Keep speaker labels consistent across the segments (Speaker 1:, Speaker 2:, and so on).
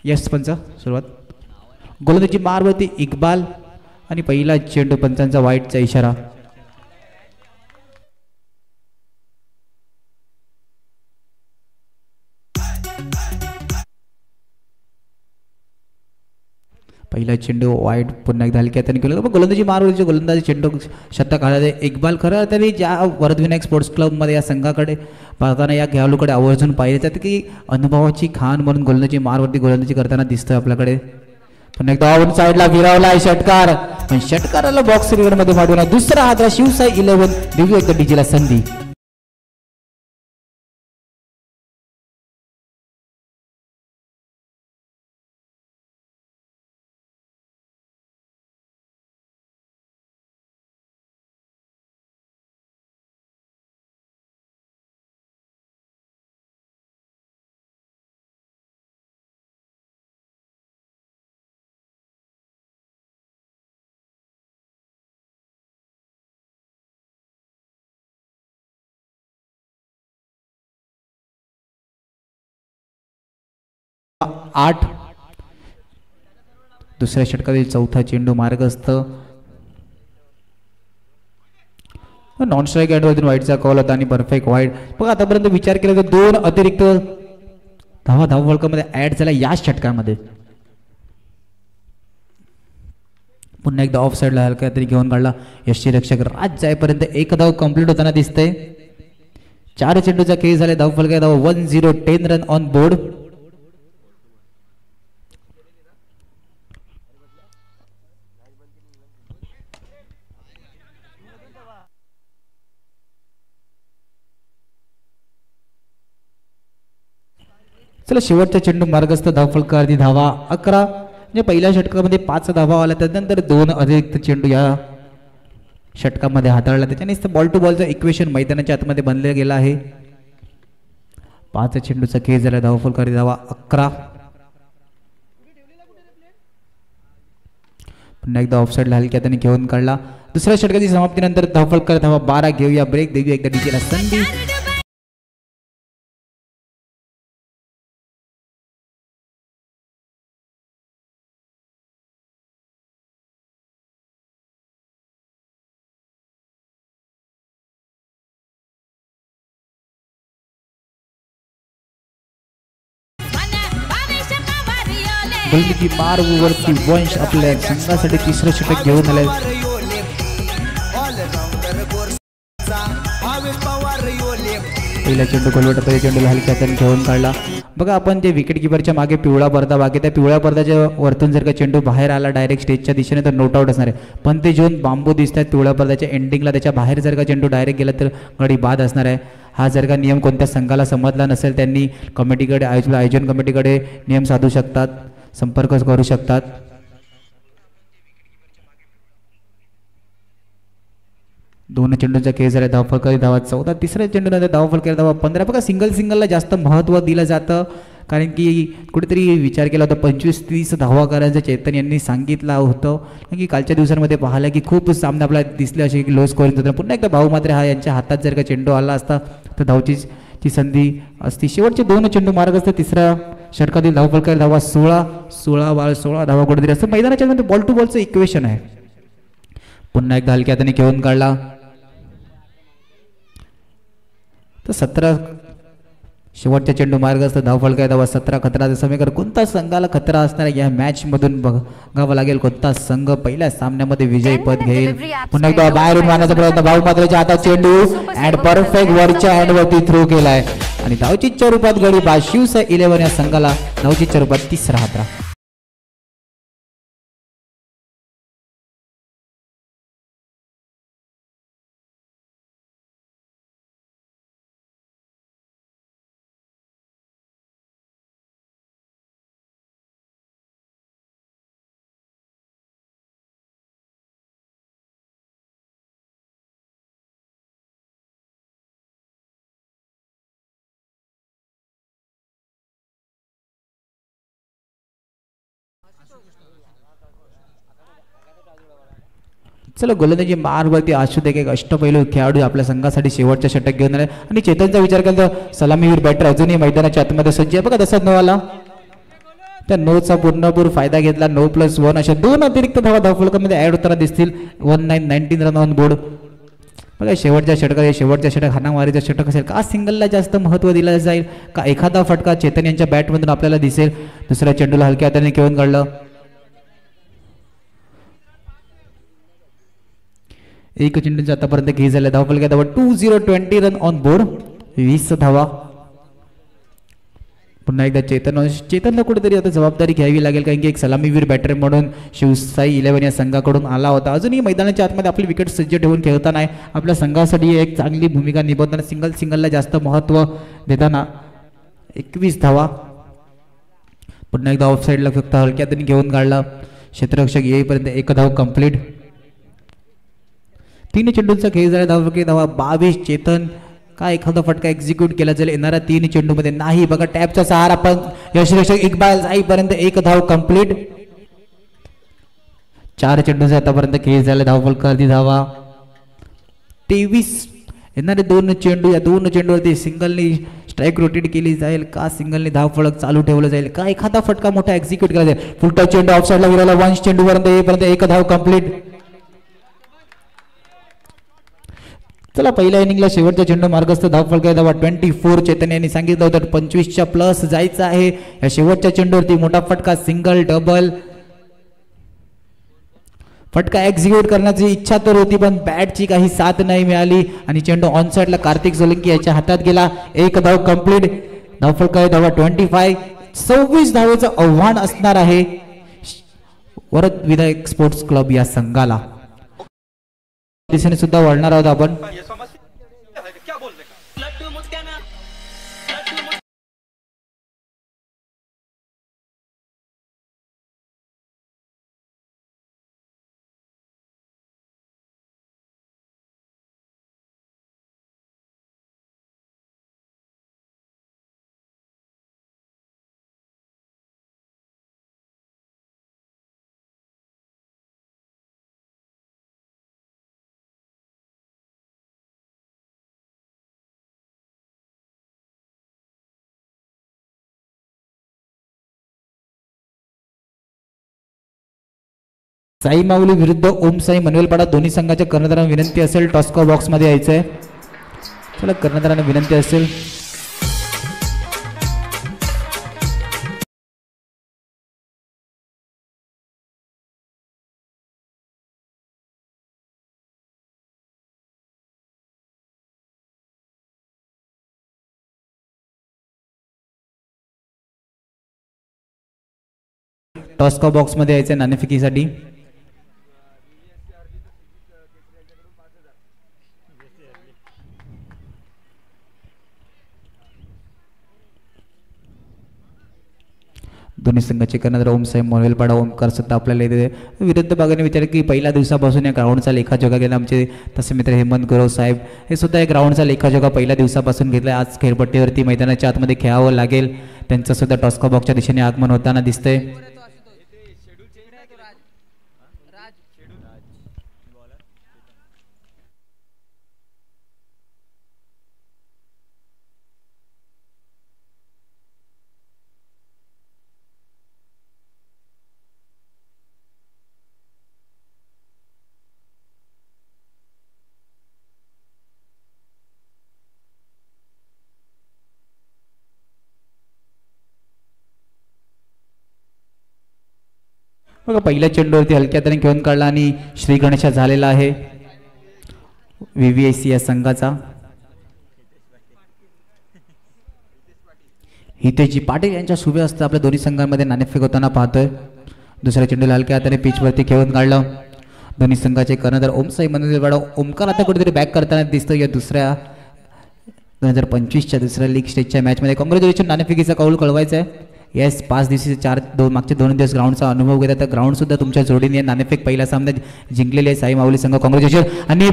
Speaker 1: Yes पंच सुरुवात. गोलंदाजी मारवरती इक्बाल आणि पहिला चेंडू पंचांचा वाईटचा इशारा. पहिला चेंडू वाईट पुन्हा एकदा हलक्या त्यांनी केलं. गोलंदाजी मारवरची गोलंदाजी चेंडू शतक आला. इक्बाल खरं त्यांनी ज्या वरदविनायक स्पोर्ट्स क्लबमध्ये या संघाकडे पाहताना या खेळाडूकडे आवर्जून पाहिले जाते की अनुभवाची खान म्हणून गोलंदाजी मारवरती गोलंदाजी करताना दिसतोय आपल्याकडे. पुन्हा एकदा आउट साईडला फिरवला षटकार पण षटकाराला बॉक्स रिव्हर मध्ये माडून दुसरा हादरा शिवसाई 11 देऊ एकदा डीजेला संधी. आठ दुसऱ्या षटकातील चौथा चेंडू मार्गस्थ. नॉन स्ट्राईक एंडवरून वाईटचा कॉल होता आणि परफेक्ट वाईट. बघा आतापर्यंत विचार केला तर 2 अतिरिक्त धावा फलकामध्ये ऍड झाला या षटकामध्ये. पुन्हा एकदा ऑफ साईडला हलका तरी घेऊन काढला यशची रक्षक. राज जायपर्यंत एक धाव कंप्लीट होताना दिसतंय. 4 चेंडूचा खेळ झाला. धाव फलका धाव 10 10 रन ऑन बोर्ड. चला शेवटचा चेंडू मार्गस्थ. धाव फलकावरती धावा 11. म्हणजे पहिल्या षटकामध्ये 5 धावा आला त्यानंतर 2 अतिरिक्त चेंडू या षटकामध्ये हाताळला. त्याच्याने बॉल टू बॉलचं इक्वेशन मैदानाच्या आतमध्ये बनले गेलं आहे. 5 चेंडूचा खेळ झाला. धाव फलकावरती धावा 11. पुन्हा एकदा ऑफसाईडला हलक्या त्याने घेऊन काढला. दुसऱ्या षटकाची समाप्तीनंतर धाव फलकावरती धावा 12. घेऊया ब्रेक. देऊया एकदा डीजेला संधी. गोलंदाजी मारवरती वंश आपल्या संघासाठी तिसरं षटक घेऊन आले. पहिला चेंडू गोलवटा पहिल्या चेंडूला हलक्या हाताने घेऊन काढला. बघा आपण ते विकेट किपरच्या मागे पिवळा पडदा बाकी त्या पिवळ्या पडद्याच्या वरतून जर का चेंडू बाहेर आला डायरेक्ट स्टेजच्या दिशेने तर नोट आउट असणार आहे. पण ते घेऊन बांबू दिसतात पिवळ्या पडद्याच्या एंडिंगला त्याच्या बाहेर जर का चेंडू डायरेक्ट गेला तर गडी बाद असणार आहे. हा जर का नियम कोणत्या संघाला समजला नसेल त्यांनी कमिटीकडे आयोजन कमिटीकडे नियम साधू शकतात, संपर्क करू शकतात. दोन चेंडूंचा खेळ झाला. धावफलकारी धावा 14. तिसऱ्या चेंडूनंतर धावफलकारी धावा 15. बघा सिंगलला जास्त महत्त्व दिलं जातं कारण की कुठेतरी विचार केला होता 25-30 धावा करायचं चेतन यांनी सांगितलं होतं. कारण की कालच्या दिवसांमध्ये पाहिलं की खूप सामने आपल्याला दिसले असे की लो स्कोरिंग होतं. पुन्हा एकदा भाऊ मात्र हा यांच्या हातात जर का चेंडू आला असता तर धावची संधी असती. शेवटचे 2 चेंडू मार्ग असतं. तिसऱ्या षटकातील धावफलकारी धावा 16 धावा कुठेतरी असतं. मैदानाच्या मध्ये बॉल टू बॉलचं इक्वेशन आहे. पुन्हा एकदा हलक्या हाताने घेऊन काढला तर 17 शेवटच्या चेंडू मार्ग असतं. धावफलकारी धावा 17. खतराचं समीकरण कोणता संघाला खतरा असणार या मॅच मधून बघावं लागेल. कोणता संघ पहिल्या सामन्यामध्ये विजयी पद घेईल. पुन्हा एकदा बाहेरून मारण्याचा प्रयत्न. भाऊ मात्रच्या हातात चेंडू अँड परफेक्ट वरच्या हँडवरती थ्रो केलाय आणि धावचीच्या रूपात गडी बाद. शिवसाई 11 या संघाला धावचीच्या रूपात 3रा हादरा. चला गोलंदाजी मारवरती आशू देख एक अष्टपैलू खेळाडू आपल्या संघासाठी शेवटच्या षटक घेऊन आले आणि चेतनचा विचार केला तर सलामीवीर बॅटर अजूनही मैदानाच्या आतमध्ये सज्ज आहे. बघा तसा नो आला त्या नोचा पूर्णपूर फायदा घेतला. 9+1 अशा 2 अतिरिक्त धावा धावफलकामध्ये ऍड होताना दिसतील. 19 रन ऑन बोर्ड. बघा शेवटच्या षटकात, शेवटच्या षटक हाणामारीचं षटक असेल का सिंगलला जास्त महत्त्व दिलं जाईल का एखादा फटका चेतन यांच्या बॅटमधून आपल्याला दिसेल. दुसऱ्या चेंडूला हलक्या हाताने खेळून काढलं. एक चेंडूंचा आतापर्यंत खेळ झाला. धावफलकात धावा 20 रन ऑन बोर्ड. 20 धावा. पुन्हा एकदा चेतनला कुठेतरी आता जबाबदारी घ्यावी लागेल कारण की एक सलामीवीर बॅटर म्हणून शिवसाई 11 या संघाकडून आला होता. अजूनही मैदानाच्या आतमध्ये आपली विकेट सज्ज ठेवून खेळताना आपल्या संघासाठी एक चांगली भूमिका निभावताना सिंगलला जास्त महत्त्व देताना 21 धावा. पुन्हा एकदा ऑफ साईडला फक्त हलक्यातून घेऊन काढला. क्षेत्ररक्षक येईपर्यंत एक धाव कंप्लीट. 3 चेंडूंचा खेळ झाला. धावा 22. चेतन काय एखादा फटका एक्झिक्यूट केला जाईल येणाऱ्या 3 चेंडूमध्ये नाही. बघा टॅपचा सहारा पण यशरक्षक इक्बाल जाईपर्यंत एक धाव कंप्लीट. 4 चेंडूंचा आतापर्यंत खेळ झाला. धावफलक अर्धी धावा 23. येणारे 2 चेंडू, या 2 चेंडूवरती सिंगलनी स्ट्राईक रोटेट केली जाईल का सिंगलनी धावफलक चालू ठेवलं जाईल का एखादा फटका मोठा एक्झिक्यूट केला जाईल. फुलटा चेंडू ऑफ साईडला विराला. 1 चेंडूपर्यंत येईपर्यंत एक धाव कंप्लीट. चला पहिल्या इनिंगला शेवटच्या चेंडू मार्गस्थ धावफलक धावा 24. चेतन यांनी सांगितलं होतं 25च्या प्लस जायचं आहे. या शेवटच्या चेंडूवरती मोठा फटका सिंगल डबल फटका एक्झिक्यूट करण्याची इच्छा तर होती पण बॅटची काही साथ नाही मिळाली आणि चेंडू ऑन साईडला कार्तिक सोलंकी याच्या हातात गेला. एक धाव कंप्लीट. धावफलक धावा 25. 26 धावेचं आव्हान असणार आहे वरद विनायक स्पोर्ट्स क्लब या संघाला. दिशेने सुद्धा वळणार आहोत आपण. साई माऊली विरुद्ध ओम साई मनवेलपाडा दोन्ही संघाच्या कर्णधारांना विनंती असेल टॉस्को बॉक्स मध्ये यायचंय. चला कर्णधारांना विनंती असेल. टॉस्को बॉक्स मध्ये यायचंय नाणेफेकीसाठी. दोन्ही संघाचे कर्णधार ओम साहेब मनवेलपाडा ओमकार सुद्धा आपल्याला येते. विरुद्ध भागाने विचार की पहिल्या दिवसापासून या ग्राउंडचा लेखाजोखा गेला आमचे तसे मित्र हेमंत गुरव साहेब हे सुद्धा या ग्राउंडचा लेखाजोखा पहिल्या दिवसापासून घेतला. आज खेळपट्टीवरती मैदानाच्या आतमध्ये खेळावं लागेल. त्यांचं सुद्धा टॉस्को बॉक्सच्या दिशेने आगमन होताना दिसतंय. बघा पहिल्या चेंडूवरती हलक्या हाताने घेऊन काढला आणि श्री गणेशा झालेला आहे व्हीव्हीआयसी या संघाचा. हितेशजी पाटील यांच्या शुभे असतं आपल्या दोन्ही संघांमध्ये नाणेफेक होताना पाहतोय. दुसऱ्या चेंडूला हलक्या हाताने पिचवरती खेळून काढलं. दोन्ही संघाचे कर्णधार ओमसाई मनवेलपाडा ओमकार आता कुठेतरी बॅक करताना दिसतो या दुसऱ्या 2025च्या दुसऱ्या लीग स्टेजच्या मॅचमध्ये. कॉंग्रॅच्युलेशन नाणेफेकीचा कौल कळवायचा आहे. येस 5 दिवशी मागचे 2 दिवस ग्राउंडचा अनुभव घेतात तर ग्राउंड सुद्धा तुमच्या जोडीने नाणेफेक पहिल्या सामन्यात जिंकलेले आहे साई माऊली संघ. कॉंग्रॅच्युलेशन. आणि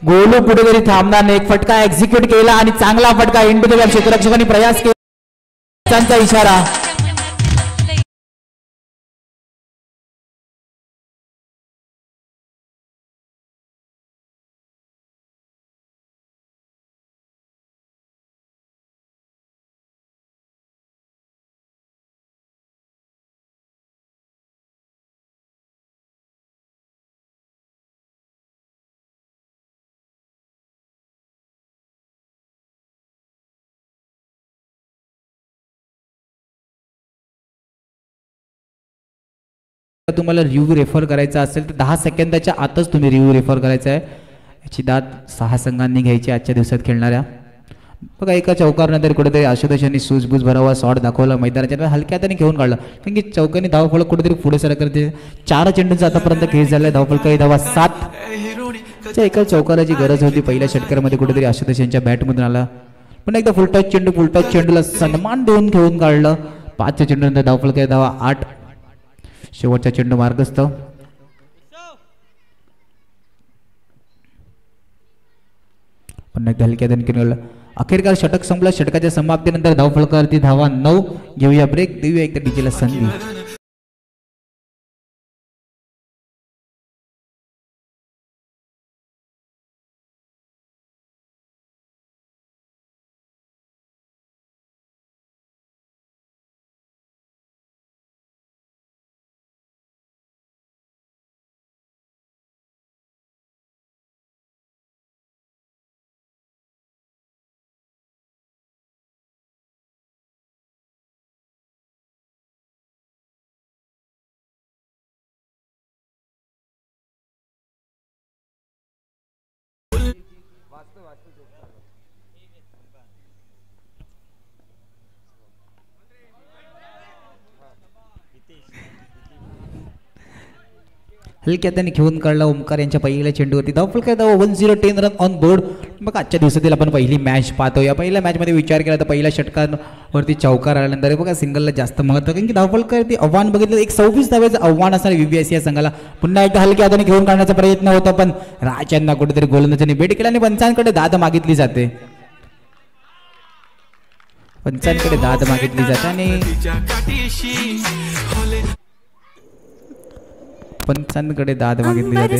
Speaker 1: गोलू कुठेतरी थांबणार नाही. एक फटका एक्झिक्यूट केला आणि चांगला फटका इंटू द क्षेत्ररक्षकांनी प्रयास केला इशारा. तुम्हाला रिव्ह्यू रेफर करायचा असेल तर 10 सेकंदाच्या आतच तुम्ही रिव्ह्यू रेफर करायचा आहे. याची दाद 6 संघांनी घ्यायची आजच्या दिवसात खेळणाऱ्या. बघा एका चौकारनंतर कुठेतरी आशुतोष यांनी सूजबूज भरावा शॉट दाखवला मैदानाच्या हलक्या हाताने घेऊन काढला कारण की चौकांनी धावफळ कुठेतरी पुढे सर करते. 4 चेंडूंचा आतापर्यंत खेळ झालाय. धावफलकारी धावा 7. एका चौकाराची गरज होती. पहिल्या षटकारामध्ये कुठेतरी आशुतोष यांच्या बॅटमधून आला पण एकदा फुलटॉस चेंडूला सन्मान देऊन घेऊन काढलं. 5 चेंडूनंतर धावफलकारी धावा 8. शेवटचा चेंडू मार्गस्थ. पण एकदा हलक्या हाताने खेळलं. अखेरकार षटक संपला. षटकाच्या समाप्तीनंतर धावफलकावरती धावा 9. घेऊया ब्रेक. देऊया एकदा डीजेला संधी. हलक्या त्याने घेऊन काढला. ओमकार यांच्या पहिल्या चेंडूवरती धावफलक 1010 रन ऑन बोर्ड. मग आजच्या दिवसातील आपण पहिली मॅच पाहतो. या पहिल्या मॅचमध्ये विचार केला तर पहिल्या षटकावरती चौकार आल्यानंतर बघा सिंगलला जास्त महत्त्व कारण की धावफलकावरती आव्हान बघितलं. एक 26 धावेचं आव्हान असणार VVIC या संघाला. पुन्हा एकदा हलक्या हाताने घेऊन काढण्याचा प्रयत्न होता पण राज यांना कुठेतरी गोलंदाजाने भेट केला आणि पंचांकडे दाद मागितली जाते. पंचांकडे दाद मागितली जाते आणि पंचांकडे दाद मागितली जाते.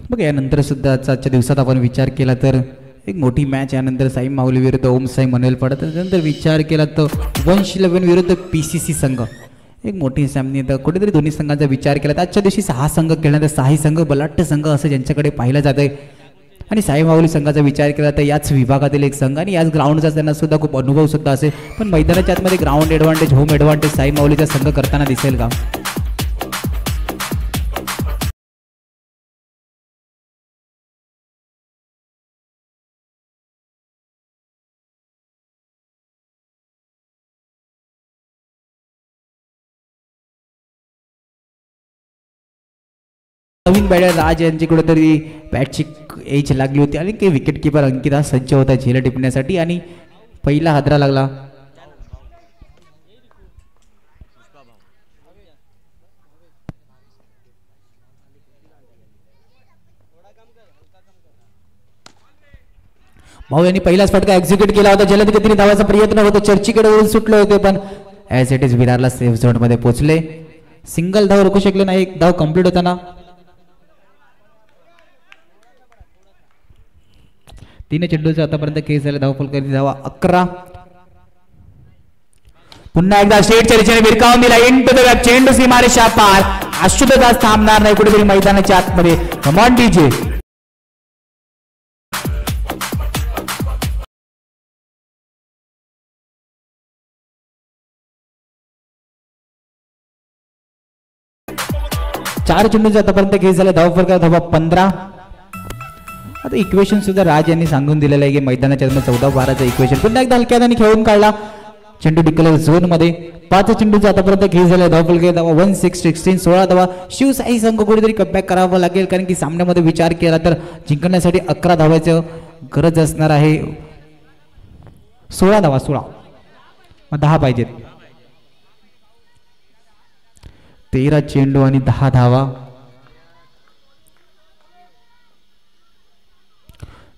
Speaker 1: बघ यानंतर सुद्धा आजच्या दिवसात आपण विचार केला तर एक मोठी मॅच यानंतर साई माऊली विरुद्ध ओम साई मनोल पडत. त्यानंतर विचार केला तर वंश 11 विरुद्ध PCC संघ एक मोठी सामनी. तर कुठेतरी दोन्ही संघांचा विचार केला तर आजच्या दिवशी 6 संघ खेळणार. 6 संघ बलाढ्य संघ असं ज्यांच्याकडे पाहिलं जातंय. आणि साई माऊली संघाचा विचार केला तर याच विभागातील एक संघ आणि याच ग्राउंडचा त्यांना सुद्धा खूप अनुभव सुद्धा असेल. पण मैदानाच्या आतमध्ये ग्राउंड ॲडव्हान्टेज होम ॲडव्हान्टेज साई माऊलीचा संघ करताना दिसेल का? नवीन बॅटर राज यांची कुठेतरी बॅटची एज लागली होती आणि काही विकेट किपर अंकिता सज्ज होता झेल टिपण्यासाठी आणि पहिला हादरा लागला. भाऊ यांनी पहिलाच फटका एक्झिक्यूट केला होता. जलद गतीने धावाचा प्रयत्न होता. चर्चीकडे वळून सुटले होते पण ॲज इट इज विरारला सेफ झोन मध्ये पोहोचले. सिंगल धाव रोखू शकले नाही. एक धाव कंप्लीट होताना 3 चेंडूचा आतापर्यंत केस झाले. धावफलकावरती धावा 11. पुन्हा एकदा शेट चर्चेने भिरकावून दिला. इंटू द चेंडू सीमारेषा पार. आशुतोष थांबणार नाही कुठेतरी मैदानाच्या आतमध्ये. Come on DJ. चार चेंडूंचा आतापर्यंत केस झाला. धावफलक धावा 15. आता इक्वेशन सुद्धा राज यांनी सांगून दिलेलं आहे की मैदानाच्या 14-12चं इक्वेशन. पुन्हा एकदा हलक्या हाताने खेळून काढला. चेंडू डिक्लेअर झोन मध्ये. 5 चेंडूचा आतापर्यंत खेळ झाला. धावफलक धावा 16 16 धावा. शिवसाई संघ कुठेतरी कमबॅक करावं लागेल कारण की सामन्यामध्ये विचार केला तर जिंकण्यासाठी 11 धावायचं गरज असणार आहे. 16 धावा 16 मग 10 पाहिजेत. 13 चेंडू आणि 10 धावा.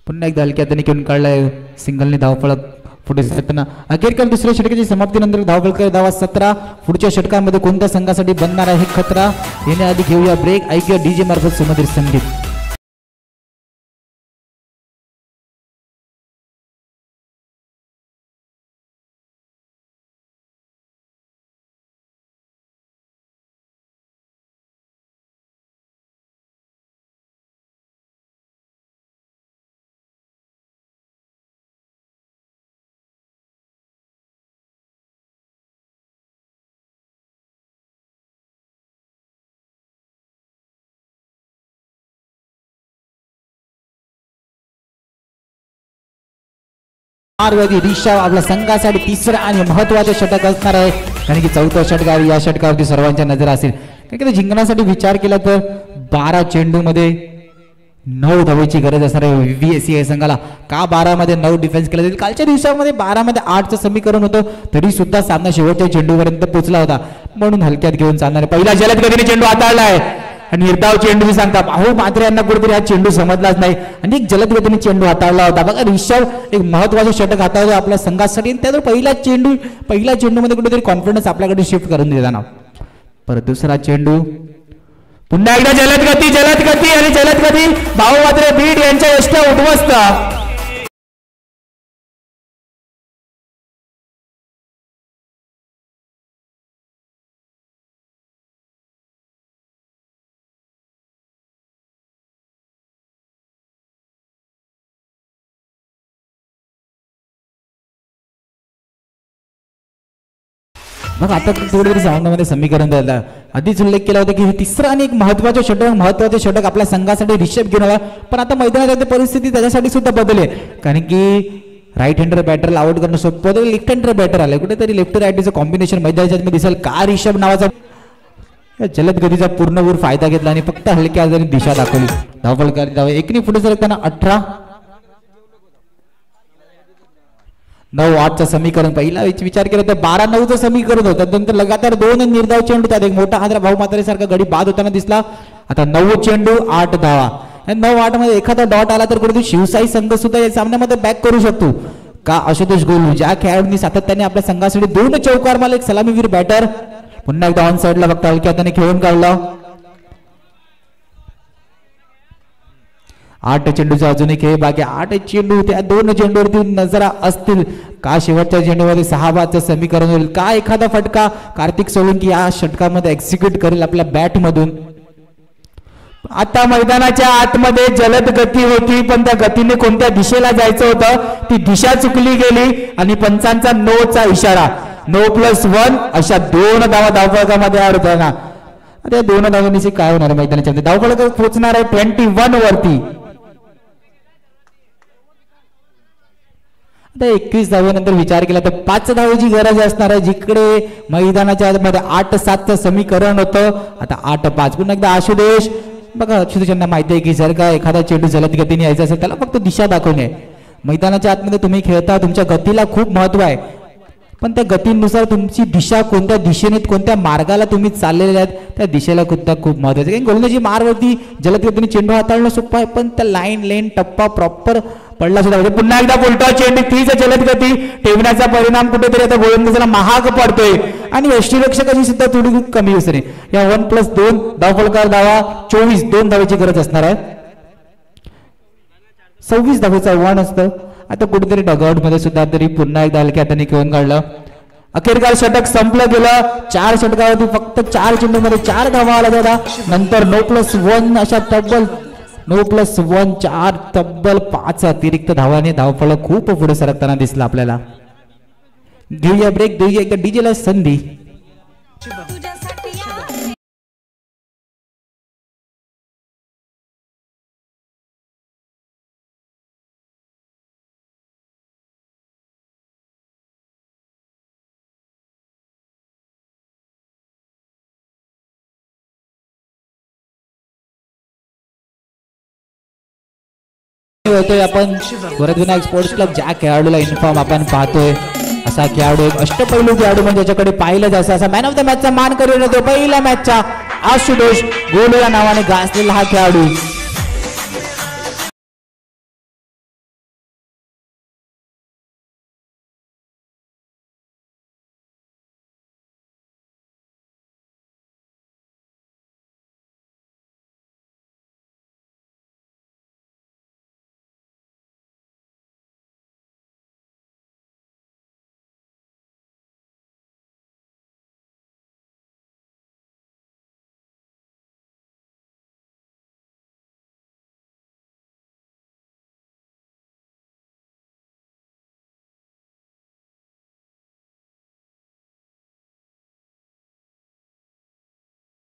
Speaker 1: पुन्हा एकदा हलक्या हाताने घेऊन काढलाय. सिंगलने धावफलक पुढे जाताना अखेरकार दुसऱ्या षटकाच्या समाप्तीनंतर धावफलक धावा 17. पुढच्या षटकांमध्ये कोणत्या संघासाठी बनणार आहे खतरा येण्याआधी घेऊया ब्रेक. ऐकूया डीजे मार्फत सुमधुर संगीत. मार्गवरती ऋषभ आपल्या संघासाठी तिसरा आणि महत्वाचे षटक असणार आहे, कारण की चौथं षटकार या षटकावरती सर्वांच्या नजर असेल. कारण की जिंकण्यासाठी विचार केला तर 12 चेंडू मध्ये 9 धावेची गरज असणार आहे VVSC संघाला. का 12 मध्ये 9 डिफेन्स केला जाईल? कालच्या दिवसामध्ये 12 मध्ये 8चं समीकरण होतं, तरी सुद्धा सामना शेवटच्या चेंडूपर्यंत पोहोचला होता, म्हणून हलक्यात घेऊन चालणार. पहिला जलद गतीने चेंडू हाताळला आहे आणि निर्धाव चेंडू सांगता भाऊ मात्र यांना कुठेतरी हा चेंडू समजलाच नाही आणि एक जलद गतीने चेंडू हाताळला होता. बघा ऋषभ एक महत्वाचं षटक हाताळलं आपल्या संघासाठी, त्यावर पहिला चेंडू मध्ये कुठेतरी कॉन्फिडन्स आपल्याकडे शिफ्ट करून देताना. परत दुसरा चेंडू पुन्हा एकदा जलद गती आणि जलद गती भाऊ मात्र बीड यांच्या यष्ट उद्ध्वस्त. बघा आता थोडीतरी साऊंडमध्ये समीकरण द्यायला आधीच उल्लेख केला होता की हे तिसरं आणि एक महत्वाचे षटक आपल्या संघासाठी ऋषभ घेऊन आला. पण आता मैदानात परिस्थिती त्याच्यासाठी सुद्धा बदलली, कारण की राईट हँडर बॅटरला आउट करणं सोपं, लेफ्ट हँडर बॅटर आले, कुठेतरी लेफ्ट राईटचं कॉम्बिनेशन मैदानाच्या मध्ये दिसेल. का ऋषभ नावाचा जलद गतीचा पूर्णपूर फायदा घेतला आणि फक्त हलक्या आजारी दिशा दाखवली. धावफलकारी धाव एकनी पुढे सरकताना 18 9-8चं समीकरण. पहिला विचार केला तर 12-9चं समीकरण होतं, नंतर लगातार 2 निर्धाव चेंडू, त्यात एक मोठा आंध्रा भाऊ मात्र सारखा गडी बाद होताना दिसला. आता 9 चेंडू 8 धावा. 9-8 मध्ये एखादा डॉट आला तर कुठेतरी शिवसाई संघ सुद्धा या सामन्यामध्ये बॅक करू शकतो. का आशुतोष गोलू ज्या खेळाडूंनी सातत्याने आपल्या संघासाठी 2 चौकार मारले, एक सलामीवीर बॅटर पुन्हा एकदा ऑन साइडला फक्त हलक्या हाताने खेळून काढला. 8 चेंडूचा अजून एक खेळ बाकी. 8 चेंडू त्या 2 चेंडूवरती नजरा असतील. का शेवटच्या चेंडूमध्ये 6 बादचं समीकरण होईल? का एखादा फटका कार्तिक सोलंकी या षटकामध्ये एक्झिक्यूट करेल आपल्या बॅट मधून? आता मैदानाच्या आतमध्ये जलद गती होती, पण त्या गतीने कोणत्या दिशेला जायचं होतं ती दिशा चुकली गेली आणि पंचांचा नोचा इशारा. 9+1 अशा 2 धावा धावफलकामध्ये ऍड होताना आता 2 धावांनी काय होणार मैदानाच्या धावफलक पोहोचणार आहे 21 वरती. आता 21 धावेनंतर विचार केला तर 5 धावेची गरज असणार आहे, जिकडे मैदानाच्या मध्ये 8-7चं समीकरण होतं. आता 8-5 पुन्हा एकदा आशुतोष. बघा आशुतोषांना माहिती आहे की जर का एखादा चेंडू जलद गतीने यायचा असेल त्याला फक्त दिशा दाखवणे. मैदानाच्या आतमध्ये तुम्ही खेळता, तुमच्या गतीला खूप महत्व आहे, पण त्या गतीनुसार तुमची दिशा कोणत्या दिशेने कोणत्या मार्गाला तुम्ही चाललेले आहेत त्या दिशेला सुद्धा खूप महत्वाचं आहे. गोलंदाजी मारवरती जलद गतीने चेंडू हाताळणं सोपं आहे, पण त्या लेन टप्पा प्रॉपर पडला सुद्धा पाहिजे. पुन्हा एकदा बोलतो चेंडू तीच जलद गती ठेवण्याचा परिणाम कुठेतरी आता गोलंदाजाला महाग पडतोय आणि यष्टीरक्षकाची सुद्धा थोडी कमी असते. या 1+2 धावफलकार धावा 24 2 धावेची गरज असणार आहे. 26 धावेचा 1 असतं. आता कुठेतरी डगआउट मध्ये सुद्धा तरी पुन्हा एकदा हलक्या हाताने खेळून काढलं. अखेरकार षटक संपलं गेलं. 4 षटकावरती फक्त 4 चेंडूमध्ये 4 धावा आला दादा. नंतर 9+1 अशा तब्बल 9+1 4 तब्बल 5 अतिरिक्त धावाने धावफलक खूप पुढे सरकताना दिसला आपल्याला. घेऊया ब्रेक, देऊया एकदा डीजेला संधी. होतोय आपण वरदविनायक स्पोर्ट्स क्लब. ज्या खेळाडूला इन्फॉर्म आपण पाहतोय असा खेळाडू एक अष्टपैलू खेळाडू म्हणजे ज्याच्याकडे पाहिलं जायचं असा मॅन ऑफ द मॅचचा मान करून येतो पहिल्या मॅचचा आशुतोष गोलू या नावाने गाजलेला हा खेळाडू.